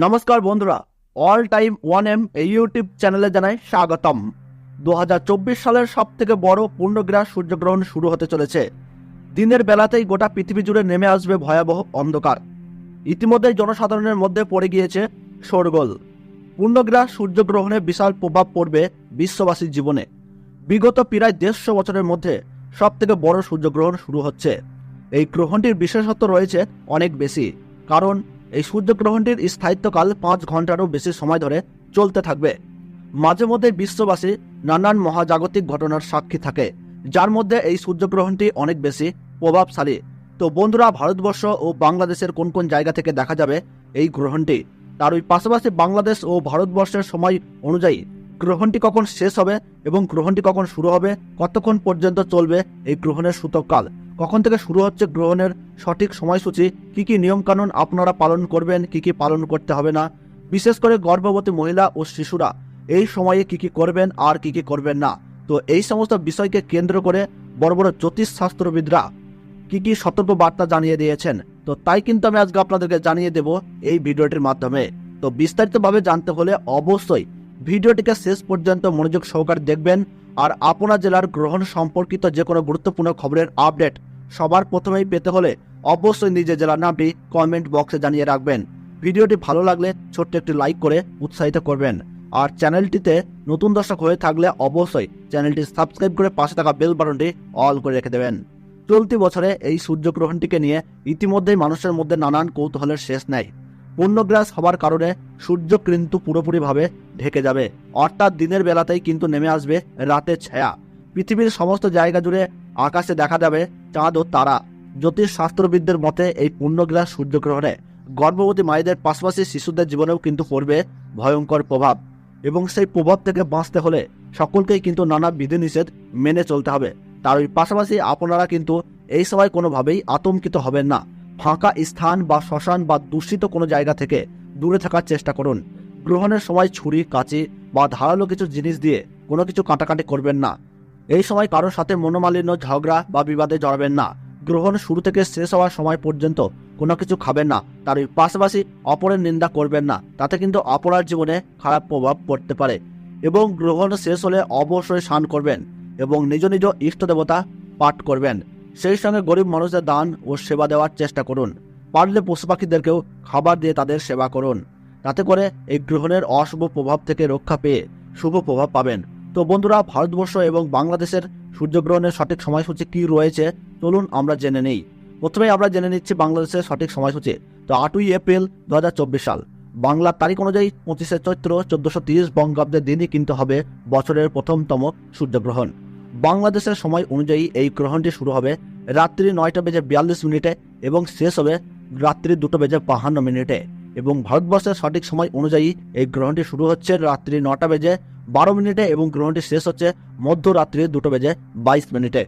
নমস্কার বন্ধুরা, all time one M এই ইউটিউব চ্যানেলে জানাই স্বাগতম। 2024 সালের সব থেকে বড় পূর্ণগ্রাস সূর্যগ্রহণ শুরু হতে চলেছে। দিনের বেলাতেই গোটা পৃথিবী জুড়ে নেমে আসবে ভয়াবহ অন্ধকার। ইতিমধ্যেই জনসাধারণের মধ্যে পড়ে গিয়েছে শোরগোল। পূর্ণগ্রাস সূর্যগ্রহণে বিশাল প্রভাব পড়বে বিশ্ববাসীর জীবনে। বিগত প্রায় 150 বছরের মধ্যে সব থেকে বড় সূর্যগ্রহণ শুরু হচ্ছে। এই গ্রহণটির বিশেষত্ব রয়েছে অনেক বেশি, কারণ এই সূর্যগ্রহণটির স্থায়িত্বকাল 5 ঘন্টারও বেশি সময় ধরে চলতে থাকবে। মাঝে মধ্যে বিশ্ববাসী নানান মহাজাগতিক ঘটনার সাক্ষী থাকে, যার মধ্যে এই সূর্যগ্রহণটি অনেক বেশি প্রভাবশালী। তো বন্ধুরা, ভারতবর্ষ ও বাংলাদেশের কোন কোন জায়গা থেকে দেখা যাবে এই গ্রহণটি, তার ওই পাশাপাশি বাংলাদেশ ও ভারতবর্ষের সময় অনুযায়ী গ্রহণটি কখন শেষ হবে এবং গ্রহণটি কখন শুরু হবে, কতক্ষণ পর্যন্ত চলবে এই গ্রহণের সূতককাল, কখন থেকে শুরু হচ্ছে গ্রহণের সঠিক সময়সূচি, কি কি নিয়মকানুন আপনারা পালন করবেন, কি কি পালন করতে হবে না, বিশেষ করে গর্ভবতী মহিলা ও শিশুরা এই সময়ে কি কি করবেন আর কি কি করবেন না। তো এই সমস্ত বিষয়কে কেন্দ্র করে বড় বড় জ্যোতিষশাস্ত্রবিদরা কি কি সতর্ক বার্তা জানিয়ে দিয়েছেন। তো তাই কিন্তু আমি আজকে আপনাদেরকে জানিয়ে দেব এই ভিডিওটির মাধ্যমে। তো বিস্তারিতভাবে জানতে হলে অবশ্যই ভিডিওটিকে শেষ পর্যন্ত মনোযোগ সহকারে দেখবেন। আর আপনার জেলার গ্রহণ সম্পর্কিত যে কোনো গুরুত্বপূর্ণ খবরের আপডেট সবার প্রথমেই পেতে হলে অবশ্যই নিজের জেলার নামটি কমেন্ট বক্সে জানিয়ে রাখবেন। ভিডিওটি ভালো লাগলে ছোট্ট একটি লাইক করে উৎসাহিত করবেন। আর চ্যানেলটিতে নতুন দর্শক হয়ে থাকলে অবশ্যই চ্যানেলটি সাবস্ক্রাইব করে পাশে থাকা বেল বাটনটি অল করে রেখে দেবেন। চলতি বছরে এই সূর্যগ্রহণটিকে নিয়ে ইতিমধ্যেই মানুষের মধ্যে নানান কৌতূহলের শেষ নেই। পূর্ণগ্রাস হবার কারণে সূর্য কিন্তু পুরোপুরিভাবে ঢেকে যাবে, অর্থাৎ দিনের বেলাতেই কিন্তু নেমে আসবে রাতের ছায়া। পৃথিবীর সমস্ত জায়গা জুড়ে আকাশে দেখা যাবে চাঁদ ও তারা। জ্যোতিষ শাস্ত্রবিদদের মতে এই পূর্ণগ্রাস সূর্যগ্রহণে গর্ভবতী মায়েদের পাশাপাশি শিশুদের জীবনেও কিন্তু পড়বে ভয়ঙ্কর প্রভাব, এবং সেই প্রভাব থেকে বাঁচতে হলে সকলকেই কিন্তু নানা বিধিনিষেধ মেনে চলতে হবে। তার ওই পাশাপাশি আপনারা কিন্তু এই সময় কোনোভাবেই আতঙ্কিত হবেন না। ফাঁকা স্থান বা শ্মশান বা দূষিত কোনো জায়গা থেকে দূরে থাকার চেষ্টা করুন। গ্রহণের সময় ছুরি, কাঁচি বা ধারালো কিছু জিনিস দিয়ে কোনো কিছু কাটাকাটি করবেন না। এই সময় কারোর সাথে মনোমালিন্য, ঝগড়া বা বিবাদে জড়াবেন না। গ্রহণ শুরু থেকে শেষ হওয়ার সময় পর্যন্ত কোনো কিছু খাবেন না। তার ওই পাশাপাশি অপরের নিন্দা করবেন না, তাতে কিন্তু আপনার জীবনে খারাপ প্রভাব পড়তে পারে। এবং গ্রহণ শেষ হলে অবশ্যই স্নান করবেন এবং নিজ নিজ ইষ্ট দেবতা পাঠ করবেন। সেই সঙ্গে গরিব মানুষদের দান ও সেবা দেওয়ার চেষ্টা করুন। পারলে পশু পাখিদেরকেও খাবার দিয়ে তাদের সেবা করুন। তাতে করে এই গ্রহণের অশুভ প্রভাব থেকে রক্ষা পেয়ে শুভ প্রভাব পাবেন। তো বন্ধুরা, ভারতবর্ষ এবং বাংলাদেশের সূর্যগ্রহণের সঠিক সময়সূচি কি রয়েছে চলুন আমরা জেনে নেই। প্রথমেই আমরা জেনে নিচ্ছি বাংলাদেশের সঠিক সময়সূচি। তো 8ই এপ্রিল 2024 সাল বাংলার তারিখ অনুযায়ী 25শে চৈত্র 1430 বঙ্গাব্দের দিনই কিন্তু হবে বছরের প্রথমতম সূর্যগ্রহণ। বাংলাদেশের সময় অনুযায়ী এই গ্রহণটি শুরু হবে রাত্রি 9:42 এবং শেষ হবে রাত্রি 2:52। এবং ভারতবর্ষের সঠিক সময় অনুযায়ী এই গ্রহণটি শুরু হচ্ছে রাত্রি 9:12 এবং গ্রহণটি শেষ হচ্ছে মধ্যরাত্রি 2:22।